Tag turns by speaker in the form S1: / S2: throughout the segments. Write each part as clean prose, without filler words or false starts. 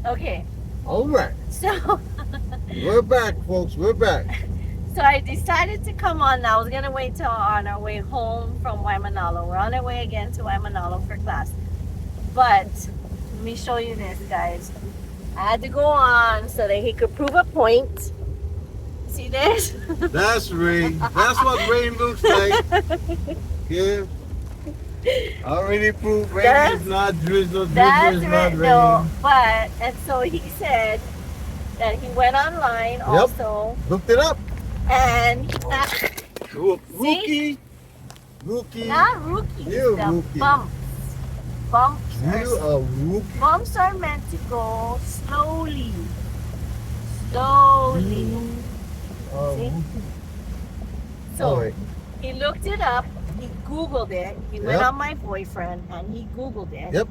S1: Okay,
S2: All right.
S1: so
S2: We're back, folks. We're back.
S1: so I decided to come on. I was gonna wait till on our way home from Waimanalo. We're on our way again to Waimanalo for class. But let me show you this, guys. I had to go on so that he could prove a point. See this?
S2: That's rain. That's what rain looks like. Yeah. I already proved rain
S1: That's-
S2: is not drizzle. Drizzle
S1: That's
S2: is not
S1: right.
S2: rain.
S1: No, but and so he said that he went online also
S2: Looked it up.
S1: and
S2: Rookie. Rookie.
S1: not rookies,
S2: You
S1: the
S2: rookie.
S1: bumps. Bumps
S2: You
S1: are
S2: a rookie.
S1: bumps are meant to go slowly. Slowly. See? So
S2: Alright.
S1: he looked it up, he Googled it, he went
S2: Yep.
S1: on my boyfriend and he Googled it.
S2: Yep.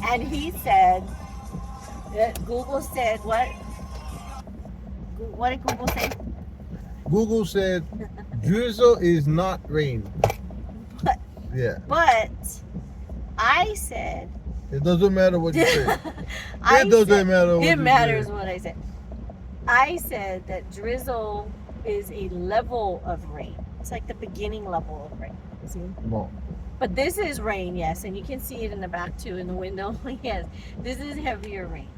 S1: And he said that Google said what? What did Google say?
S2: Google said drizzle is not rain.
S1: But,
S2: Yeah.
S1: but I said
S2: It doesn't matter what you say.
S1: I
S2: It doesn't
S1: said-
S2: matter what
S1: It
S2: you
S1: matters
S2: say.
S1: what I said. I said that drizzle is a level of rain. It's like the beginning level of rain. See?
S2: No.
S1: But this is rain, yes, and you can see it in the back too in the window. Yes, this is heavier rain.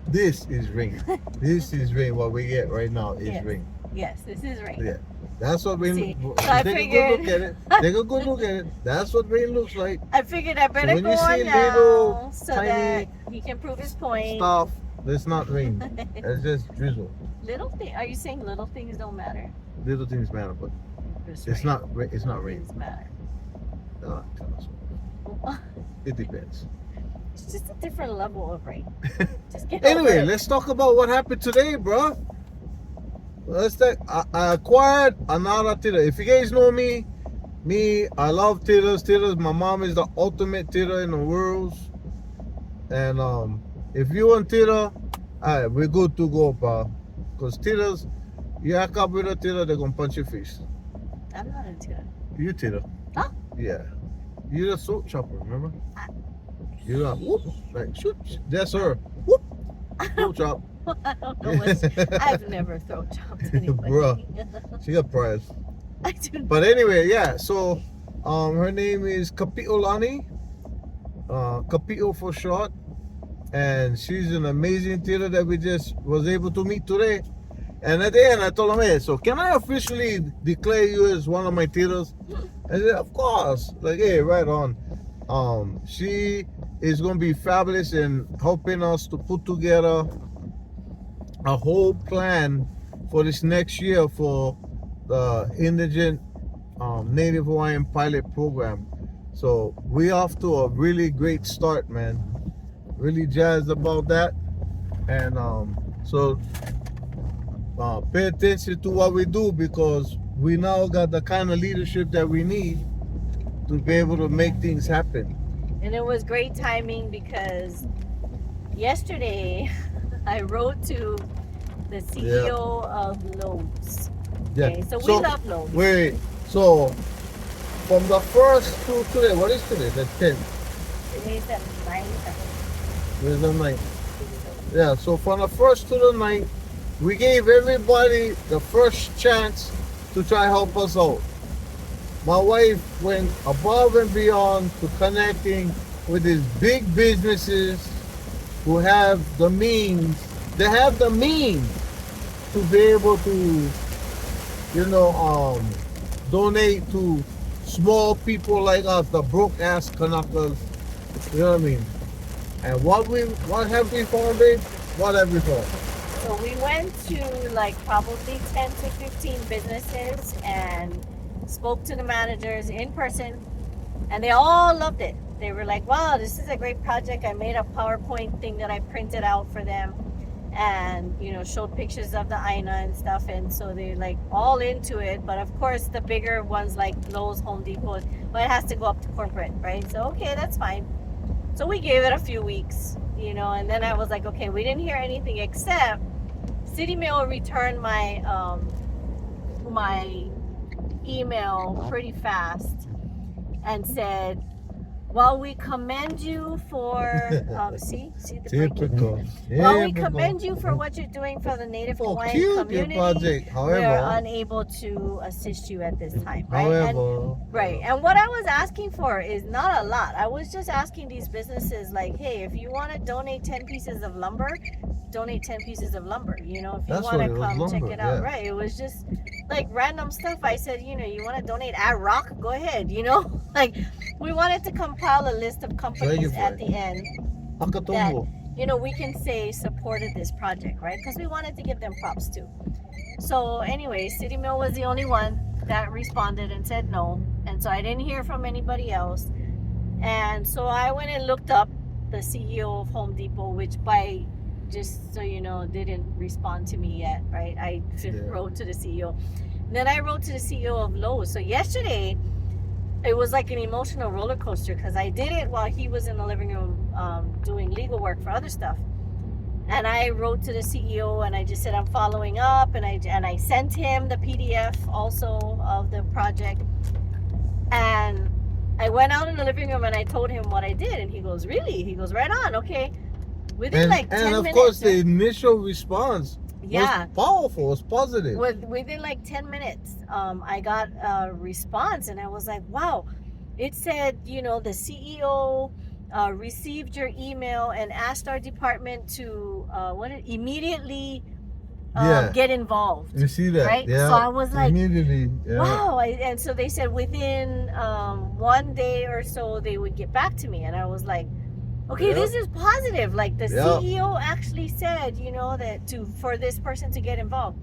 S2: This is rain. This is rain. What we get right now is
S1: Yes.
S2: rain.
S1: Yes, this is rain.
S2: Yeah. That's what rain
S1: See,
S2: looks
S1: so I
S2: Take a
S1: figured-
S2: good look at it. Take a good look at it. That's what rain looks like.
S1: I figured I better
S2: when
S1: go
S2: you
S1: on
S2: see
S1: now
S2: little,
S1: so
S2: tiny
S1: that he can prove his point.
S2: Stuff. That's not rain. That's just drizzle.
S1: Little thing? Are you saying little things don't matter?
S2: Little things matter, but
S1: It's
S2: it's
S1: rain.
S2: not. It's not rain.
S1: Things matter.
S2: Tell us. It depends.
S1: It's just a different level of rain. Just get over
S2: Anyway,
S1: it.
S2: let's talk about what happened today, bro. Let's take. I acquired another theater. If you guys know me, I love theaters. Theaters. My mom is the ultimate theater in the world. And if you want theater, alright, we're good to go, pal. Cause theaters, you act up with a theater, they're gonna punch your face.
S1: I'm not into it.
S2: You theater.
S1: Huh?
S2: Yeah. You're the soap chopper, remember? You're like whoop, like shoot. That's her. Whoop. Soap chop.
S1: I don't know what's. I've never throat chopped anybody.
S2: Bruh. She got prize.
S1: I do not.
S2: But anyway, yeah. So, her name is Kapi'olani. Kapio for short. And she's an amazing theater that we just was able to meet today. And at the end, I told him, hey, so can I officially declare you as one of my theaters? I said, of course. Like, hey, right on. She is going to be fabulous in helping us to put together a whole plan for this next year for the indigent Native Hawaiian pilot program. So we off to a really great start, man. Really jazzed about that. And so pay attention to what we do, because we now got the kind of leadership that we need to be able to make things happen.
S1: And it was great timing because yesterday I wrote to the CEO of Lowe's. Okay, so we love Lowe's.
S2: Wait, so from the first to today, what is today? The 10th.
S1: Today's the 9th.
S2: Where's the 9th? Yeah, so from the first to the 9th, we gave everybody the first chance to try help us out. My wife went above and beyond to connecting with these big businesses who have the means. They have the means to be able to, donate to small people like us, the broke ass Kanakas. You know what I mean? And what have we found, babe? What have we found?
S1: So we went to like probably 10 to 15 businesses and spoke to the managers in person, and they all loved it. They were like, wow, this is a great project. I made a PowerPoint thing that I printed out for them and, showed pictures of the Aina and stuff. And so they're like all into it. But of course, the bigger ones like Lowe's, Home Depot, well, it has to go up to corporate, right? So, okay, that's fine. So we gave it a few weeks, and then I was like, okay, we didn't hear anything except City Mail returned my my email pretty fast and said, while we commend you for see the breaking.
S2: Typical.
S1: While we
S2: Typical.
S1: commend you for what you're doing for the Native
S2: For
S1: Hawaiian
S2: cute your
S1: community,
S2: project.
S1: we
S2: However,
S1: are unable to assist you at this time, right?
S2: however,
S1: And what I was asking for is not a lot. I was just asking these businesses, like, hey, if you want to donate 10 pieces of lumber, donate 10 pieces of lumber. You know, if you
S2: That's
S1: want
S2: what
S1: to
S2: it was,
S1: come check
S2: lumber,
S1: it out,
S2: yeah.
S1: right? It was just like random stuff. I said, you know, you want to donate at rock? Go ahead, you know? Like, we wanted to compile a list of companies at the end that,
S2: Akatumbo.
S1: you know, we can say supported this project, right? Because we wanted to give them props too. So anyway, City Mill was the only one that responded and said no. And so I didn't hear from anybody else. And so I went and looked up the CEO of Home Depot, which by just so you know, didn't respond to me yet, right? I wrote to the CEO. Then I wrote to the CEO of Lowe's. So yesterday, it was like an emotional roller coaster because I did it while he was in the living room doing legal work for other stuff. And I wrote to the CEO and I just said I'm following up, and I sent him the PDF also of the project. And I went out in the living room and I told him what I did, and he goes, "Really?" He goes, "Right on, okay." Within like 10 minutes.
S2: And of course, the initial response
S1: Yeah.
S2: was powerful, was positive.
S1: Within like 10 minutes, I got a response, and I was like, wow. It said, you know, the CEO received your email and asked our department to immediately
S2: Yeah.
S1: get involved.
S2: You see that?
S1: Right?
S2: Yeah.
S1: So I was like,
S2: immediately. Yeah.
S1: wow. And so they said within 1 day or so they would get back to me, and I was like, okay,
S2: Yeah.
S1: this is positive. Like the
S2: Yeah.
S1: CEO actually said, you know, that for this person to get involved.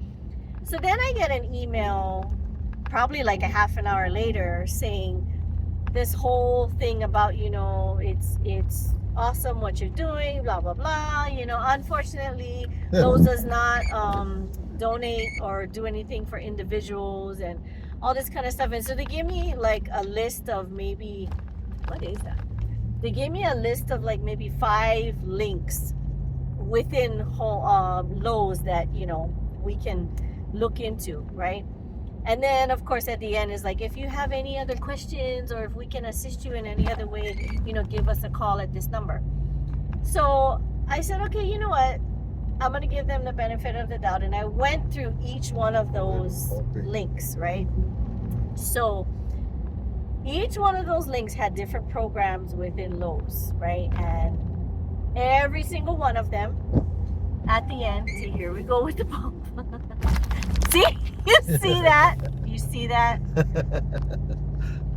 S1: So then I get an email probably like a half an hour later saying this whole thing about, you know, it's awesome what you're doing, blah blah blah. You know, unfortunately, Lowe's does not donate or do anything for individuals and all this kind of stuff. And so they gave me like a list of maybe, what is that? They gave me a list of like maybe 5 links within Lowe's that, you know, we can look into, right? And then of course at the end is like, if you have any other questions or if we can assist you in any other way, you know, give us a call at this number. So I said, okay, you know what, I'm gonna give them the benefit of the doubt, and I went through each one of those links, right? So each one of those links had different programs within Lowe's, right? And every single one of them at the end, see, here we go with the pump. See? You see that? You see that?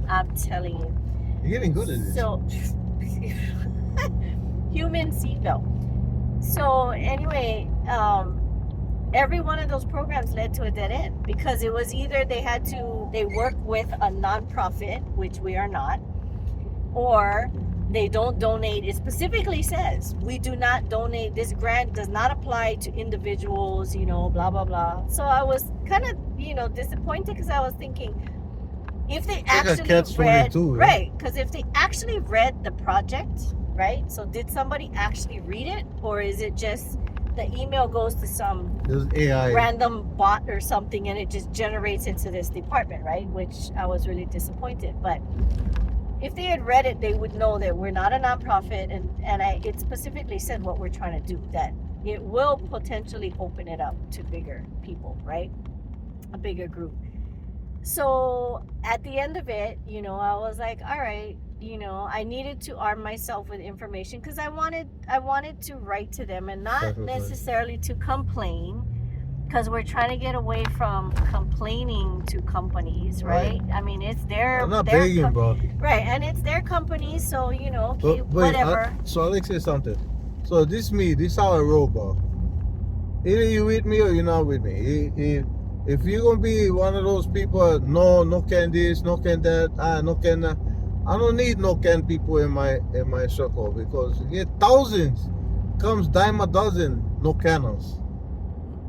S1: I'm telling you.
S2: You're getting good at this.
S1: So, human seatbelt. So, anyway, every one of those programs led to a dead end because it was either they work with a nonprofit, which we are not, or they don't donate. It specifically says we do not donate. This grant does not apply to individuals, you know, blah blah blah. So I was kind of, you know, disappointed because I was thinking, if they actually read, right, because if they actually read the project, right, so did somebody actually read it, or is it just the email goes to some
S2: AI
S1: random bot or something and it just generates into this department, right? Which I was really disappointed. But if they had read it, they would know that we're not a nonprofit, and it specifically said what we're trying to do, that it will potentially open it up to bigger people, right? A bigger group. So at the end of it, you know, I was like, all right, you know, I needed to arm myself with information because I wanted to write to them and not necessarily to complain, because we're trying to get away from complaining to companies, right? I mean, it's their,
S2: I'm not begging, bro.
S1: Right, and it's their company, so, you know, okay, whatever.
S2: So I'll say something. So this how I roll, bro. Either you with me or you're not with me. If you're gonna be one of those people, no can this, no can that, no can that, I don't need no can people in my circle, because you get thousands, comes dime a dozen no canners.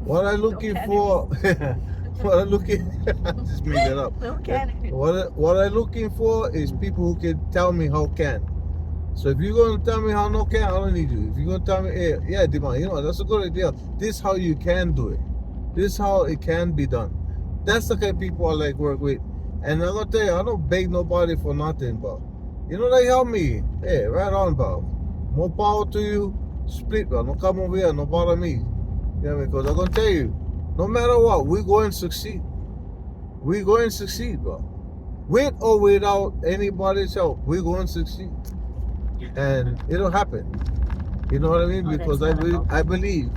S2: What I'm looking for, what I'm looking, I just made it up.
S1: No can.
S2: What I'm looking for is people who can tell me how can. So if you're gonna tell me how no can, I don't need you. If you're gonna tell me, hey, yeah, Diman, you know, that's a good idea. This is how you can do it. This is how it can be done. That's the kind of people I like work with. And I'm gonna tell you, I don't beg nobody for nothing, but You know, they help me. Hey, right on, bro. More power to you. Split, bro. Don't come over here. Don't bother me. You know what I mean? Because I'm going to tell you, no matter what, we're going to succeed. We're going to succeed, bro. With or without anybody's help, we're going to succeed. And it'll happen. You know what I mean?
S1: Oh, that's
S2: Because
S1: wonderful.
S2: I believe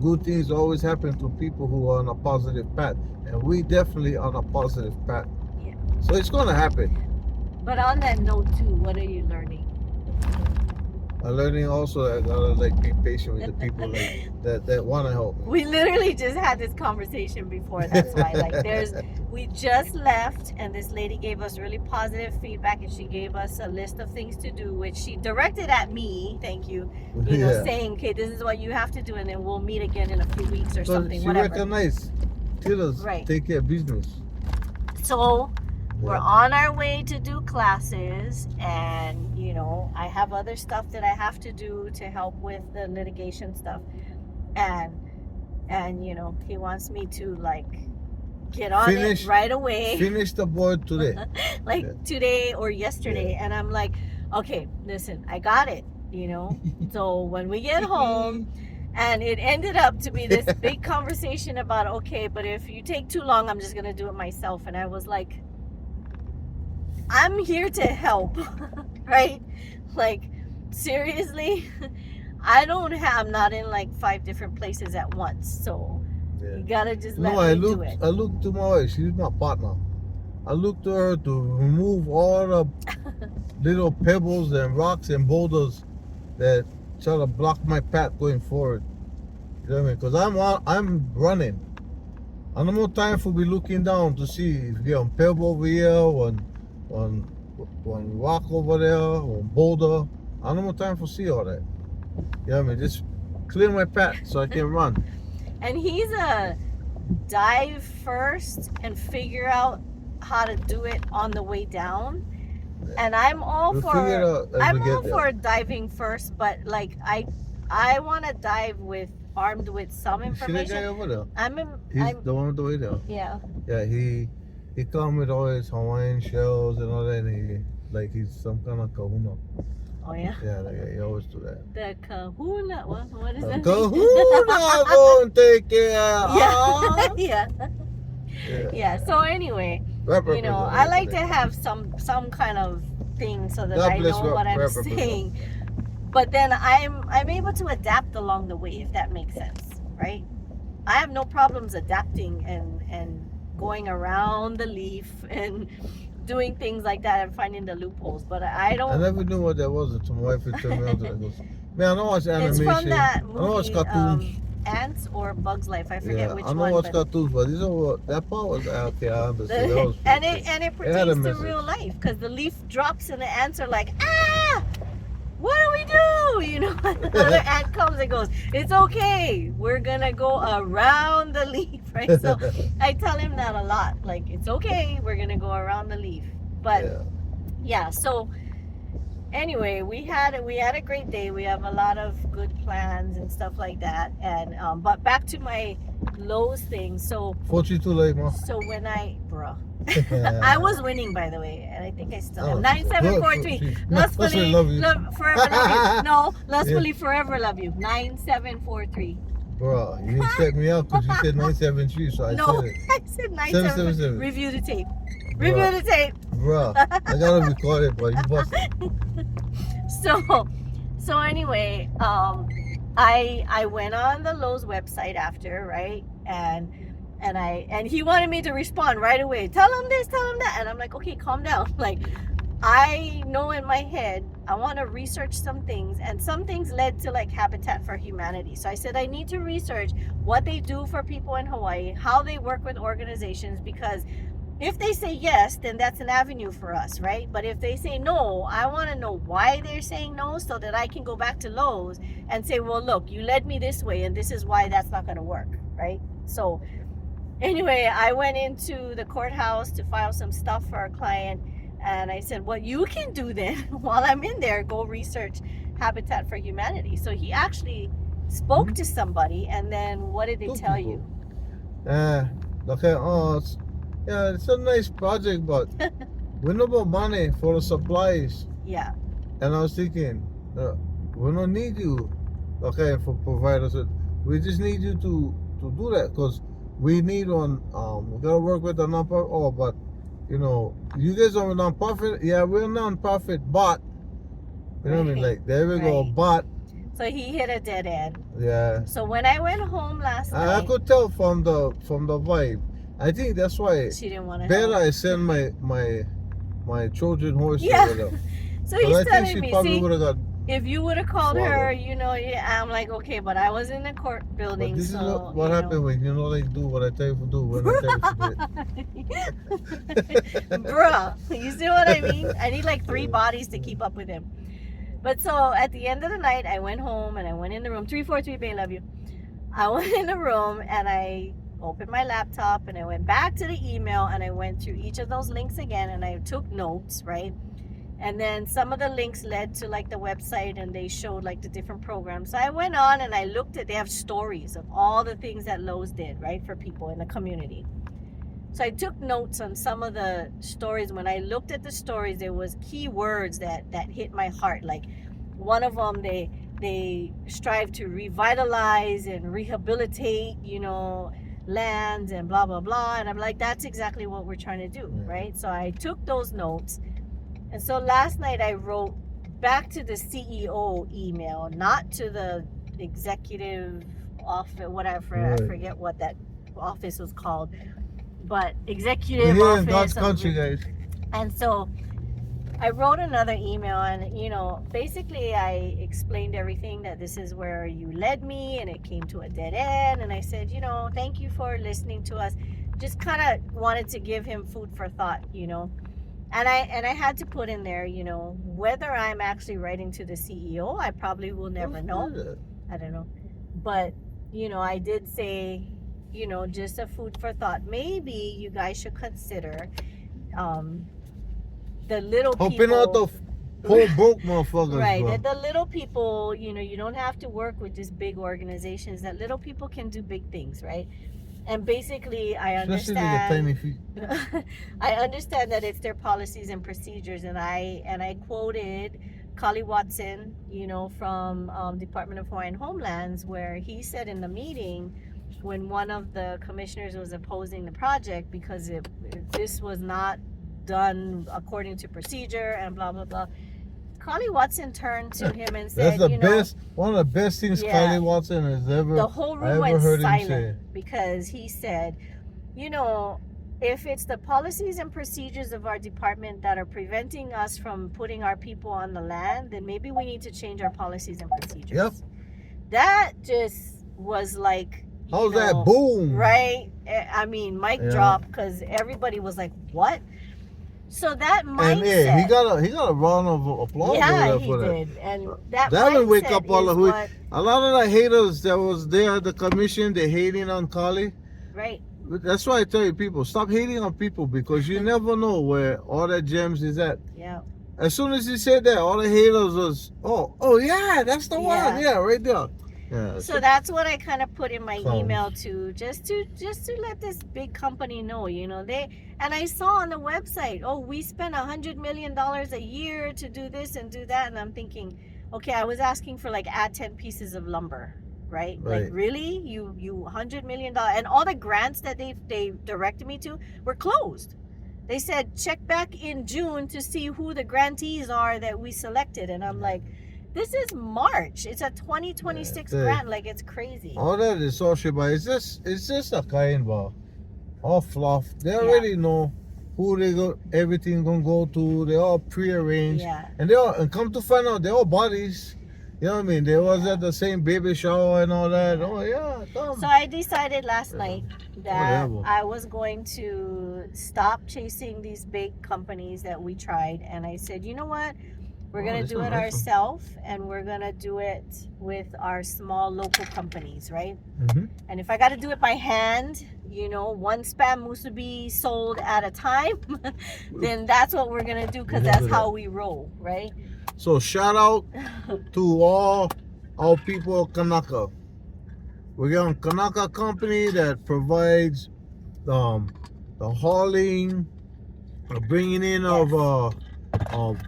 S2: good things always happen to people who are on a positive path. And we definitely on a positive path.
S1: Yeah.
S2: So it's going to happen.
S1: But on that note too, what are you learning?
S2: I'm learning also that I gotta like be patient with the people that want to help me.
S1: We literally just had this conversation before. That's why, we just left, and this lady gave us really positive feedback, and she gave us a list of things to do, which she directed at me. Thank you. You know,
S2: Yeah.
S1: saying, okay, this is what you have to do, and then we'll meet again in a few weeks or
S2: So
S1: something,
S2: she
S1: whatever.
S2: recognized Tiller's
S1: Right.
S2: take care of business.
S1: So we're
S2: Yeah.
S1: on our way to do classes, and you know, I have other stuff that I have to do to help with the litigation stuff, and you know, he wants me to like get on
S2: Finish-
S1: it right away,
S2: Finish the board today.
S1: like
S2: Yeah.
S1: today or yesterday. And I'm like, okay, listen, I got it, you know. So when we get home, and it ended up to be this big conversation about, okay, but if you take too long, I'm just gonna do it myself. And I was like, I'm here to help, right? Like, seriously, I'm not in like 5 different places at once, so
S2: Yeah.
S1: you gotta just let
S2: No, I
S1: me do
S2: looked.
S1: it.
S2: I looked to my wife. She's my partner. I looked to her to remove all the little pebbles and rocks and boulders that try to block my path going forward. You know what I mean? Because I'm running. I don't have time for be looking down to see if you get one pebble over here, one rock over there, one boulder. I don't have time for see all that. You know what I mean? Just clear my path so I can run.
S1: And he's a dive first and figure out how to do it on the way down. And I'm all
S2: We'll figure it out as
S1: I'm
S2: we
S1: all
S2: get there.
S1: for diving first, but like I want to dive armed with some
S2: You see that guy
S1: information.
S2: over there?
S1: I'm
S2: He's the one with the way there.
S1: yeah.
S2: Yeah, he come with all his Hawaiian shells and all that, and he's some kind of kahuna.
S1: Oh yeah.
S2: Yeah, he always do that.
S1: The kahuna. What is
S2: The
S1: that?
S2: kahuna go and take care.
S1: Yeah.
S2: Ah.
S1: Yeah.
S2: Yeah.
S1: Yeah. So anyway, you know, I like to have some kind of thing so that
S2: God
S1: I
S2: bless
S1: know what I'm
S2: representative.
S1: saying. But then I'm able to adapt along the way, if that makes sense, right? I have no problems adapting and going around the leaf and doing things like that and finding the loopholes. But I
S2: I
S1: don't.
S2: never knew what that was until my wife would tell me after that. Goes, man, I know watch
S1: It's
S2: animation.
S1: from that
S2: I know watch
S1: movie,
S2: cartoons.
S1: Ants or Bugs Life. I forget
S2: Yeah,
S1: which
S2: I know
S1: one.
S2: watch
S1: But
S2: cartoons, but this is that part was okay. I understood. That was
S1: and
S2: pretty
S1: it
S2: good.
S1: and it
S2: It had a
S1: pertains to
S2: message.
S1: real life because the leaf drops and the ants are like, ah, what do we do? You know, another ant comes and goes, it's okay, we're gonna go around the leaf, right? So I tell him that a lot, like, it's okay, we're gonna go around the leaf. But
S2: Yeah.
S1: yeah, so anyway, we had a great day. We have a lot of good plans and stuff like that. And but back to my Lowe's thing. So
S2: 42 late, ma.
S1: when I was winning, by the way, and I think I still am.
S2: Oh,
S1: 9743.
S2: That's what I love you.
S1: Forever love you. No, lustfully forever love you. 9743.
S2: Bro, you didn't check me out because you said 973, so I
S1: No,
S2: said it.
S1: I said 977.
S2: 777.
S1: Review the tape.
S2: Bruh.
S1: Review the tape.
S2: Bro, I gotta record it, but you busted.
S1: So anyway, I went on the Lowe's website after, right? And he wanted me to respond right away. Tell him this, tell him that. And I'm like, okay, calm down. Like, I know in my head I want to research some things, and some things led to like Habitat for Humanity. So I said I need to research what they do for people in Hawaii, how they work with organizations, because if they say yes, then that's an avenue for us, right? But if they say no, I want to know why they're saying no so that I can go back to Lowe's and say, well, look, you led me this way and this is why that's not going to work, right? So anyway, I went into the courthouse to file some stuff for a client, and I said, what you can do then while I'm in there, go research Habitat for Humanity. So he actually spoke to somebody, and then what did they
S2: Two
S1: tell
S2: people.
S1: you?
S2: Okay, yeah, it's a nice project, but we no more money for the supplies.
S1: Yeah.
S2: And I was thinking, we don't need you, okay, for providers. We just need you to do that because we need one. We gotta work with a nonprofit. Oh, but you know, you guys are a nonprofit. Yeah, we're a nonprofit, but you know what I mean.
S1: Right.
S2: Like there we go.
S1: Right.
S2: But
S1: So he hit a dead end.
S2: yeah,
S1: So when I went home last
S2: I
S1: night,
S2: could tell from the vibe. I think that's why
S1: she didn't want to
S2: better
S1: help.
S2: I send my Trojan horse
S1: Yeah.
S2: over there.
S1: So
S2: 'Cause
S1: he's
S2: I think
S1: telling
S2: she
S1: me,
S2: probably
S1: see,
S2: would have got.
S1: if you would have called
S2: Swallowed.
S1: her, you know, yeah, I'm like, okay, but I was in the court
S2: But
S1: building,
S2: this
S1: so
S2: is what
S1: you
S2: happened
S1: know.
S2: when you know they do what I tell you to do when I tell you to do it.
S1: Bruh, you see what I mean? I need like 3 bodies to keep up with him. But so at the end of the night, I went home and I went in the room. 343 Bay, love you. I went in the room and I opened my laptop and I went back to the email and I went through each of those links again and I took notes, right? And then some of the links led to like the website and they showed like the different programs. So I went on and I looked at, they have stories of all the things that Lowe's did, right, for people in the community. So I took notes on some of the stories. When I looked at the stories, there was key words that hit my heart. Like one of them, they strive to revitalize and rehabilitate, you know, lands and blah blah blah. And I'm like, that's exactly what we're trying to do, right? So I took those notes, and so last night I wrote back to the CEO email, not to the executive office, whatever. I
S2: Right.
S1: forget what that office was called. But
S2: We're
S1: executive
S2: here in
S1: office.
S2: God's country, guys.
S1: And so I wrote another email and, you know, basically I explained everything, that this is where you led me and it came to a dead end. And I said, you know, thank you for listening to us. Just kind of wanted to give him food for thought, you know. And I had to put in there, you know, whether I'm actually writing to the CEO, I probably will never know. I don't know. But, you know, I did say, you know, just a food for thought. Maybe you guys should consider the little
S2: Helping
S1: people.
S2: out the whole broke motherfuckers,
S1: Right,
S2: bro.
S1: that the little people, you know, you don't have to work with just big organizations. That little people can do big things, right? And basically, I
S2: Especially they get tiny
S1: understand.
S2: feet.
S1: I understand that it's their policies and procedures, and I quoted Kali Watson, you know, from Department of Hawaiian Homelands, where he said in the meeting when one of the commissioners was opposing the project because this was not done according to procedure and blah blah blah. Kali Watson turned to him and said,
S2: That's the
S1: you know,
S2: best, one of the best things
S1: Yeah.
S2: Kylie Watson has ever.
S1: the whole
S2: I
S1: room
S2: ever
S1: went
S2: heard him say.
S1: silent because he said, you know, if it's the policies and procedures of our department that are preventing us from putting our people on the land, then maybe we need to change our policies and procedures.
S2: Yep.
S1: That just was like, you
S2: How's
S1: know,
S2: that? Boom.
S1: right? I mean, mic
S2: Yeah.
S1: drop, because everybody was like, what? So that mindset.
S2: And yeah, he got a round of applause
S1: yeah,
S2: over there
S1: he
S2: for that.
S1: did. And that
S2: That would wake
S1: mindset
S2: up all
S1: is
S2: the
S1: what,
S2: a lot of the haters that was there at the commission, they hating on Kali.
S1: right?
S2: That's why I tell you, people, stop hating on people because you never know where all that gems is at.
S1: Yeah.
S2: As soon as he said that, all the haters was, oh yeah, that's the
S1: Yeah.
S2: one, yeah, right there. Yeah.
S1: So that's what I kind of put in my
S2: Clowns.
S1: email to just to let this big company know, you know, and I saw on the website, oh, we spend $100 million a year to do this and do that, and I'm thinking, okay, I was asking for like add 10 pieces of lumber, right? Like
S2: Right.
S1: really, you $100 million, and all the grants that they directed me to were closed. They said check back in June to see who the grantees are that we selected, and I'm like, this is March. It's a 2026
S2: Yeah,
S1: grant. Like, it's crazy.
S2: all that is all shit, but it's just a kind of all fluff. They already know who they go, everything gonna go to. They all prearranged,
S1: Yeah.
S2: and come to find out, they're all bodies. You know what I mean? They was at the same baby shower and all that. Oh yeah, come.
S1: So I decided last night that
S2: Whatever.
S1: I was going to stop chasing these big companies that we tried. And I said, you know what? We're
S2: Oh,
S1: going to
S2: this
S1: do
S2: is
S1: it
S2: nice one.
S1: ourselves, and we're going to do it with our small local companies, right?
S2: Mhm.
S1: And if I got to do it by hand, you know, one spam musubi sold at a time, then that's what we're going to do, because
S2: We'll
S1: that's
S2: do
S1: how
S2: that.
S1: we roll, right?
S2: So shout out to all our people of Kanaka. We got a Kanaka company that provides the hauling, bringing in of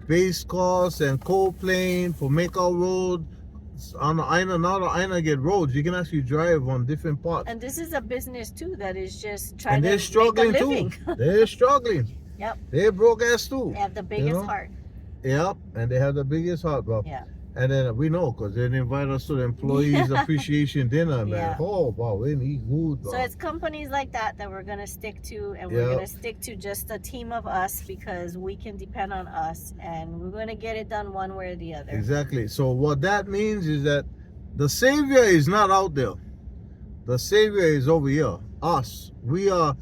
S2: base costs and cold plane for Makeout Road. On the Aina, now the Aina get roads. You can actually drive on different parts.
S1: And this is a business too that is just trying
S2: And
S1: to
S2: they're struggling
S1: make a
S2: too.
S1: living.
S2: They're struggling.
S1: Yep.
S2: They're broke ass too.
S1: They have the biggest
S2: know?
S1: heart.
S2: Yep, and they have the biggest heart, bro.
S1: Yeah.
S2: And then we know because they invite us to the employees appreciation dinner, man.
S1: Yeah.
S2: Oh, wow, we eat good, bro.
S1: So it's companies like that that we're gonna stick to, and we're
S2: Yep.
S1: gonna stick to just a team of us because we can depend on us, and we're gonna get it done one way or the other.
S2: Exactly. So what that means is that the savior is not out there. The savior is over here. Us. We are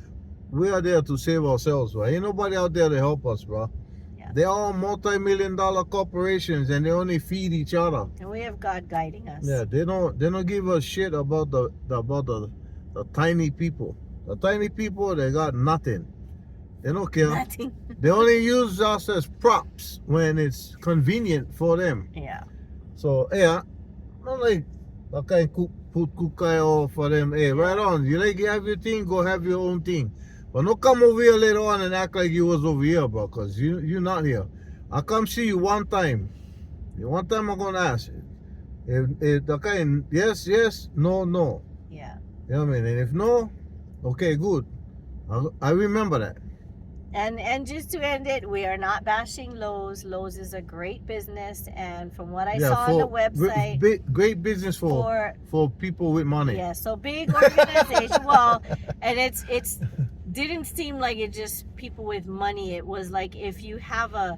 S2: there to save ourselves, bro. Ain't nobody out there to help us, bro.
S1: Yeah.
S2: They're all multi-million-dollar corporations, and they only feed each other.
S1: And we have God guiding us.
S2: Yeah, they don't give a shit about the tiny people. The tiny people, they got nothing. They don't care.
S1: Nothing.
S2: They only use us as props when it's convenient for them.
S1: Yeah.
S2: So yeah, not like okay, put kukai for them. Hey, right on. You like you have your thing, go have your own thing. But don't come over here later on and act like you was over here, bro. Cause you're not here. I come see you one time. One time I'm gonna ask. If okay, yes, no.
S1: Yeah.
S2: You know what I mean? And if no, okay, good. I remember that.
S1: And just to end it, we are not bashing Lowe's. Lowe's is a great business, and from what I saw on the website,
S2: great business for people with money.
S1: Yeah, so big organization. Well, and it's didn't seem like it just people with money. It was like if you have a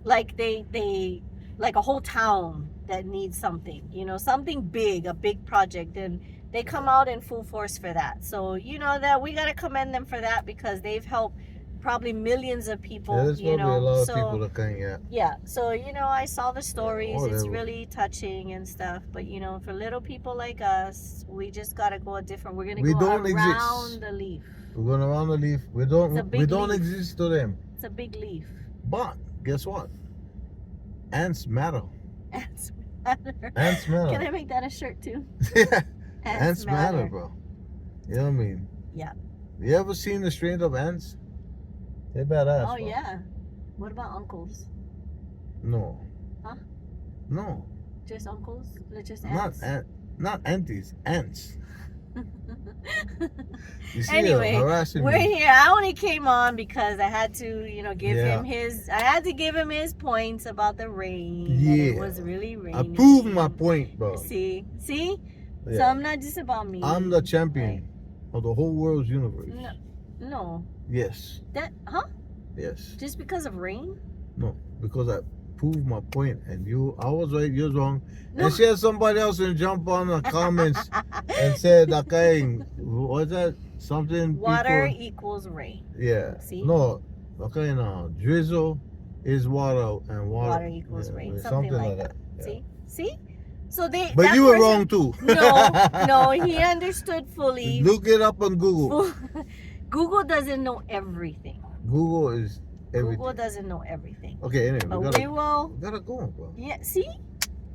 S1: like they like a whole town that needs something, you know, something big, a big project, then they come out in full force for that. So you know that we gotta commend them for that because they've helped probably millions of people.
S2: Yeah, there's
S1: you
S2: probably
S1: know,
S2: a lot of
S1: so
S2: people that can, yeah.
S1: yeah, so you know, I saw the stories. It's
S2: whatever.
S1: really touching and stuff. But you know, for little people like us, we just gotta go a different. We're gonna go
S2: don't
S1: around
S2: exist.
S1: the leaf.
S2: We're going around the leaf. We
S1: It's a
S2: don't
S1: big leaf.
S2: exist to them.
S1: It's a big leaf.
S2: But guess what? Ants matter.
S1: Ants matter.
S2: Ants
S1: Can I
S2: matter.
S1: make that a shirt too?
S2: Yeah. Ants matter, bro. You know what I mean?
S1: Yeah.
S2: You ever seen the strength of ants? They're badass.
S1: Oh
S2: bro.
S1: yeah. What about uncles?
S2: No.
S1: Huh?
S2: No.
S1: Just uncles? They're just
S2: Not
S1: ants.
S2: not aunties, ants. You see
S1: Anyway,
S2: harassing
S1: We're
S2: me.
S1: here. I only came on because I had to, you know, give
S2: Yeah.
S1: him his. I had to give him his points about the rain. That it
S2: Yeah.
S1: was really rainy.
S2: I proved my point, bro.
S1: See. So
S2: Yeah.
S1: I'm not just about me.
S2: I'm the champion of the whole world's universe.
S1: No.
S2: Yes. Yes.
S1: Just because of rain?
S2: No. Because I proved my point and I was right, you're wrong.
S1: No.
S2: And she had somebody else and jump on the comments and said okay, what's that? Something
S1: Water
S2: people,
S1: equals rain.
S2: yeah.
S1: See?
S2: No. Okay, no. Drizzle is water and
S1: Water equals rain.
S2: yeah,
S1: Something like that.
S2: Yeah.
S1: See? So they.
S2: But
S1: that
S2: you were
S1: person-
S2: wrong too.
S1: No, he understood fully.
S2: Look it up on Google.
S1: Google doesn't know everything.
S2: Google is everything.
S1: Google doesn't know everything.
S2: Okay, anyway,
S1: But
S2: we
S1: we will.
S2: gotta go, bro.
S1: Yeah, see?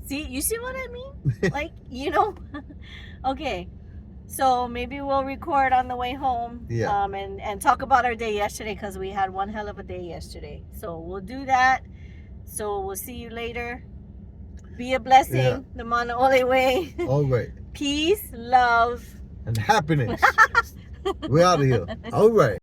S1: You see what I mean? Like, you know? Okay. So maybe we'll record on the way home.
S2: Yeah.
S1: And talk about our day yesterday because we had one hell of a day yesterday. So we'll do that. So we'll see you later. Be a blessing.
S2: Yeah.
S1: The Mana Ole way.
S2: All right.
S1: Peace, love.
S2: And happiness. We're out of here. All right.